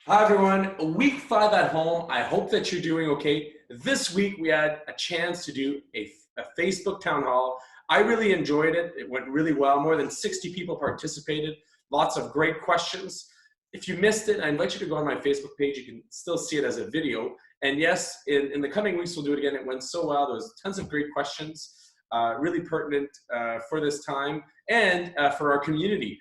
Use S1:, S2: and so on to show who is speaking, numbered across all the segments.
S1: Hi everyone, week 5 at home. I hope that you're doing okay. This week we had a chance to do a Facebook town hall. I really enjoyed it. It went really well. More than 60 people participated. Lots of great questions. If you missed it, I invite you to go on my Facebook page. You can still see it as a video. And yes, in the coming weeks we'll do it again. It went so well. There was tons of great questions, really pertinent for this time and for our community.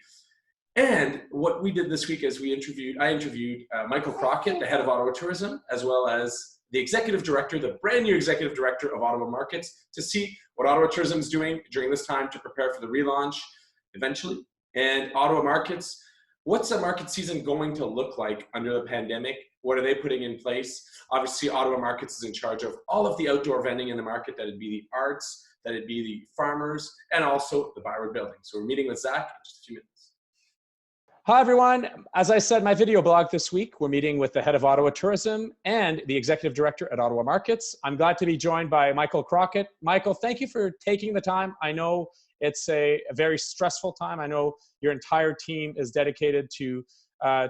S1: And what we did this week is I interviewed Michael Crockett, the head of Ottawa Tourism, as well as the executive director, the brand new executive director of Ottawa Markets, to see what Ottawa Tourism is doing during this time to prepare for the relaunch eventually. And Ottawa Markets, what's the market season going to look like under the pandemic? What are they putting in place? Obviously, Ottawa Markets is in charge of all of the outdoor vending in the market. That'd be the arts, that'd be the farmers, and also the Byward building. So we're meeting with Zach in just a few minutes. Hi, everyone. As I said, my video blog this week, we're meeting with the head of Ottawa Tourism and the executive director at Ottawa Markets. I'm glad to be joined by Michael Crockett. Michael, thank you for taking the time. I know it's a very stressful time. I know your entire team is dedicated to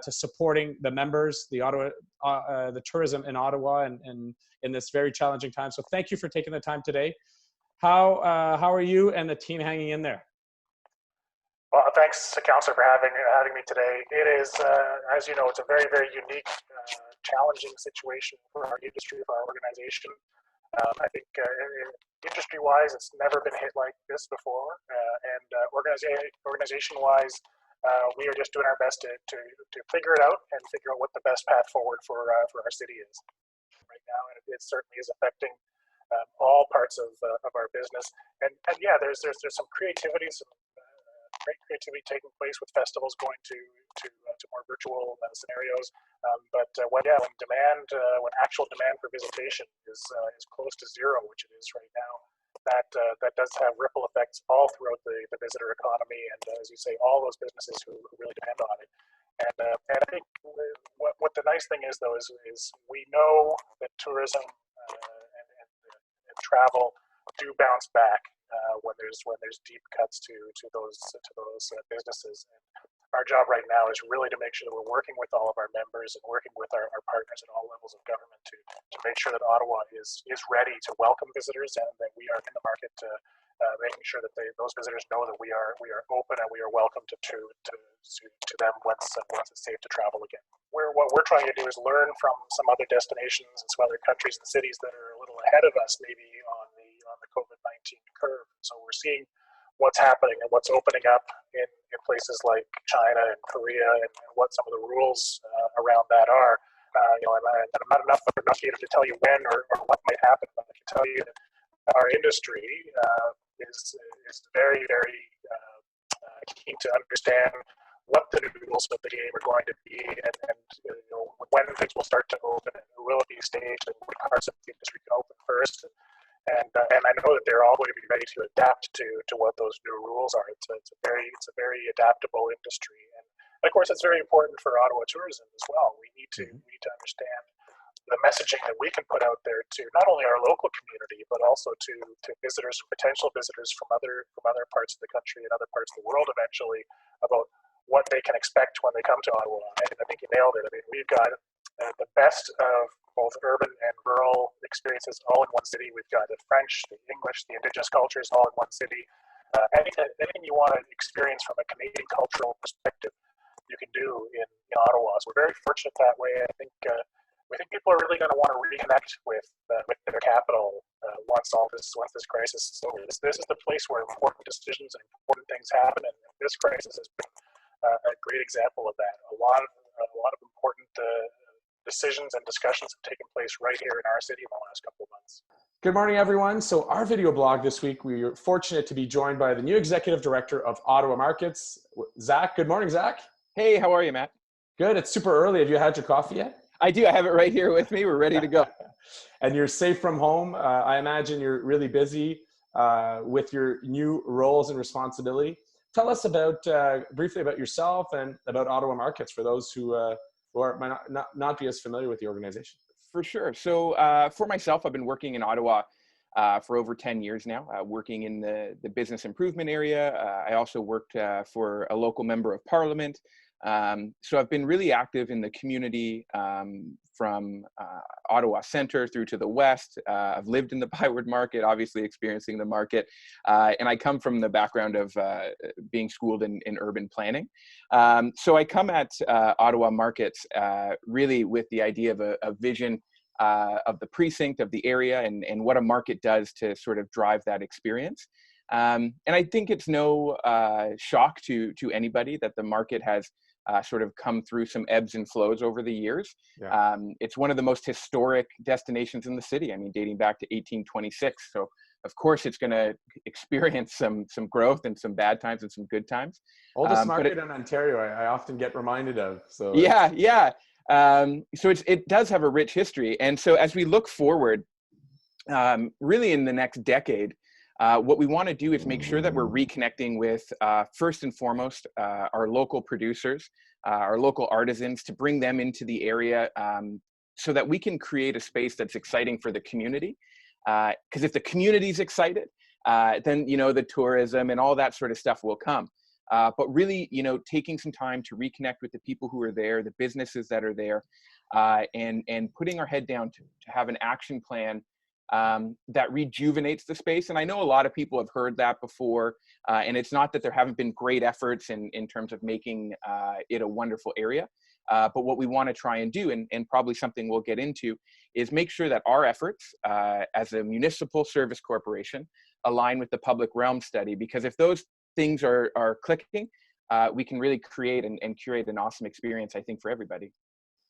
S1: supporting the members, the tourism in Ottawa and in this very challenging time. So thank you for taking the time today. How are you and the team hanging in there?
S2: Well, thanks, Councillor, for having me today. It is, as you know, it's a very, very unique, challenging situation for our industry, for our organization. I think industry-wise, it's never been hit like this before, and organization-wise, we are just doing our best to figure it out and figure out what the best path forward for our city is right now, and it certainly is affecting all parts of our business. And yeah, there's some creativity, some great creativity taking place with festivals going to more virtual scenarios. But when actual demand for visitation is close to zero, which it is right now, that does have ripple effects all throughout the visitor economy, and as you say, all those businesses who really depend on it. And I think what the nice thing is, though, is we know that tourism and travel do bounce back when there's deep cuts to those businesses. And our job right now is really to make sure that we're working with all of our members and working with our partners at all levels of government to make sure that Ottawa is ready to welcome visitors, and that we are in the market making sure that those visitors know that we are open and we are welcome to them once it's safe to travel again. What we're trying to do is learn from some other destinations and some other countries and cities that are a little ahead of us, maybe on the COVID-19 curve. So we're seeing what's happening and what's opening up in places like China and Korea, and what some of the rules around that are. I'm not enough educated to tell you when or what might happen, but I can tell you that our industry is very, very keen to understand what the new rules of the game are going to be, and when things will start to open, and will it be staged, and what parts of the industry can open first. And I know that they're all going to be ready to adapt to what those new rules are. It's a very adaptable industry, and of course, it's very important for Ottawa tourism as well. We need to understand the messaging that we can put out there to not only our local community, but also to visitors, potential visitors from other parts of the country and other parts of the world eventually, about what they can expect when they come to Ottawa. And I think you nailed it. I mean, we've got the best of both urban and rural experiences all in one city. We've got the French, the English, the Indigenous cultures all in one city. Anything you want to experience from a Canadian cultural perspective, you can do in Ottawa. So we're very fortunate that way. I think we think people are really going to want to reconnect with their capital once this crisis is over. This is the place where important decisions and important things happen, and this crisis has been a great example of that. A lot of important decisions and discussions have taken place right here in our city in the last couple of months.
S1: Good morning, everyone. So our video blog this week, we are fortunate to be joined by the new executive director of Ottawa Markets, Zach. Good morning, Zach.
S3: Hey, how are you, Matt?
S1: Good. It's super early. Have you had your coffee yet?
S3: I do. I have it right here with me. We're ready to go.
S1: And you're safe from home. I imagine you're really busy with your new roles and responsibility. Tell us briefly about yourself and about Ottawa Markets for those who might not be as familiar with the organization.
S3: For sure. So for myself, I've been working in Ottawa for over 10 years now, working in the business improvement area. I also worked for a local member of parliament. So I've been really active in the community from Ottawa Centre through to the west. I've lived in the Byward Market, obviously experiencing the market. And I come from the background of being schooled in urban planning. So I come at Ottawa markets really with the idea of a vision of the precinct, of the area, and what a market does to sort of drive that experience. And I think it's no shock to anybody that the market has sort of come through some ebbs and flows over the years.
S4: Yeah.
S3: It's one of the most historic destinations in the city. I mean, dating back to 1826. So of course it's going to experience some growth and some bad times and some good times.
S4: Oldest market in Ontario, I often get reminded of. So
S3: yeah, yeah. So it does have a rich history. And so as we look forward, really in the next decade, what we want to do is make sure that we're reconnecting with, first and foremost, our local producers, our local artisans, to bring them into the area so that we can create a space that's exciting for the community. Because if the community's excited, then, you know, the tourism and all that sort of stuff will come. But really, you know, taking some time to reconnect with the people who are there, the businesses that are there, and putting our head down to have an action plan that rejuvenates the space. And I know a lot of people have heard that before, and it's not that there haven't been great efforts in terms of making it a wonderful area. But what we want to try and do, and probably something we'll get into, is make sure that our efforts as a municipal service corporation align with the public realm study. Because if those things are clicking, we can really create and curate an awesome experience, I think, for everybody.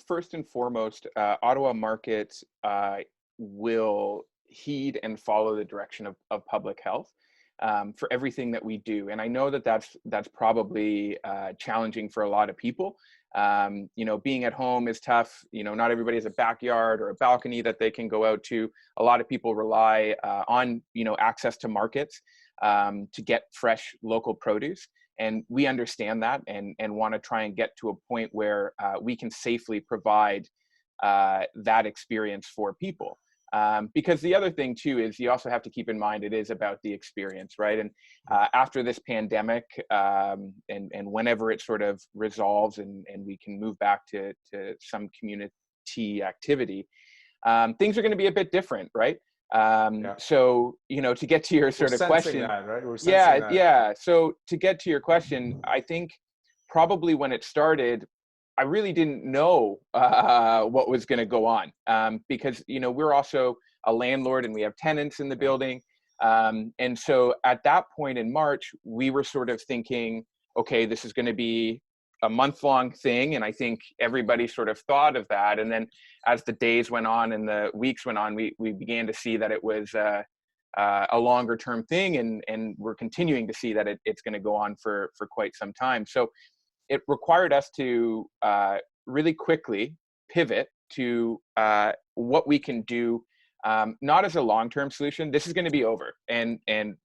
S3: First and foremost, Ottawa markets will heed and follow the direction of public health for everything that we do. And I know that that's probably challenging for a lot of people. You know, being at home is tough. You know, not everybody has a backyard or a balcony that they can go out to. A lot of people rely on, you know, access to markets to get fresh local produce. And we understand that and want to try and get to a point where we can safely provide that experience for people. Because the other thing too is you also have to keep in mind it is about the experience, right? And after this pandemic, and whenever it sort of resolves and we can move back to some community activity, things are going to be a bit different, right?
S4: Yeah.
S3: So, you know, to get to your sort of question,
S4: that, right? We're
S3: yeah,
S4: that.
S3: yeah. So to get to your question, I think probably when it started, I really didn't know what was going to go on because, you know, we're also a landlord and we have tenants in the building. And so at that point in March, we were sort of thinking, okay, this is going to be a month-long thing. And I think everybody sort of thought of that. And then as the days went on and the weeks went on, we began to see that it was a longer term thing. And we're continuing to see that it's going to go on for quite some time. So it required us to really quickly pivot to what we can do, not as a long-term solution. This is going to be over, and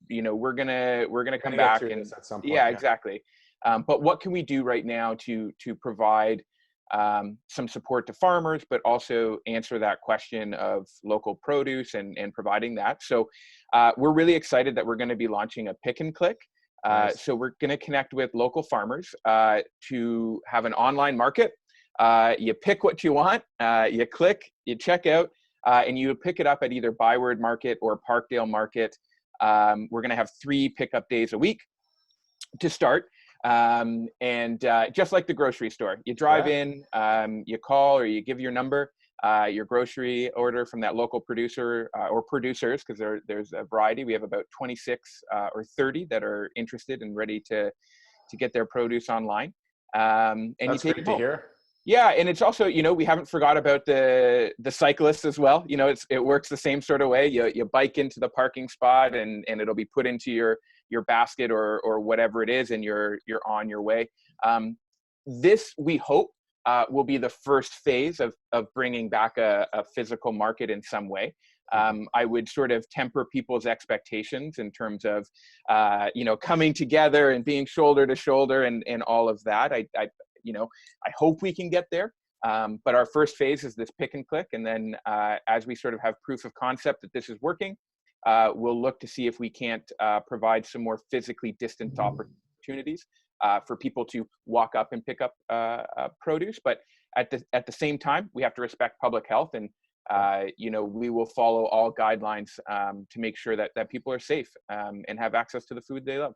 S3: you know we're gonna come back and
S4: at some point,
S3: yeah, exactly. But what can we do right now to provide some support to farmers, but also answer that question of local produce and providing that. So we're really excited that we're going to be launching a pick and click.
S4: Nice.
S3: So we're going to connect with local farmers to have an online market. You pick what you want, you click, you check out, and you pick it up at either Byward Market or Parkdale Market. We're going to have 3 pickup days a week to start. And just like the grocery store, you drive in, you call or you give your number, your grocery order from that local producer or producers, because there's a variety. We have about 26 or 30 that are interested and ready to get their produce online. And
S4: that's
S3: you take
S4: great
S3: it
S4: to
S3: home.
S4: hear.
S3: Yeah, and it's also, you know, we haven't forgot about the cyclists as well. You know, it works the same sort of way. You bike into the parking spot and it'll be put into your basket or whatever it is, and you're on your way. This, we hope, will be the first phase of bringing back a physical market in some way. I would sort of temper people's expectations in terms of, you know, coming together and being shoulder to shoulder and all of that. You know, I hope we can get there. But our first phase is this pick and click. And then as we sort of have proof of concept that this is working, we'll look to see if we can't provide some more physically distant opportunities for people to walk up and pick up produce. But at the same time, we have to respect public health, and we will follow all guidelines to make sure that people are safe and have access to the food they love.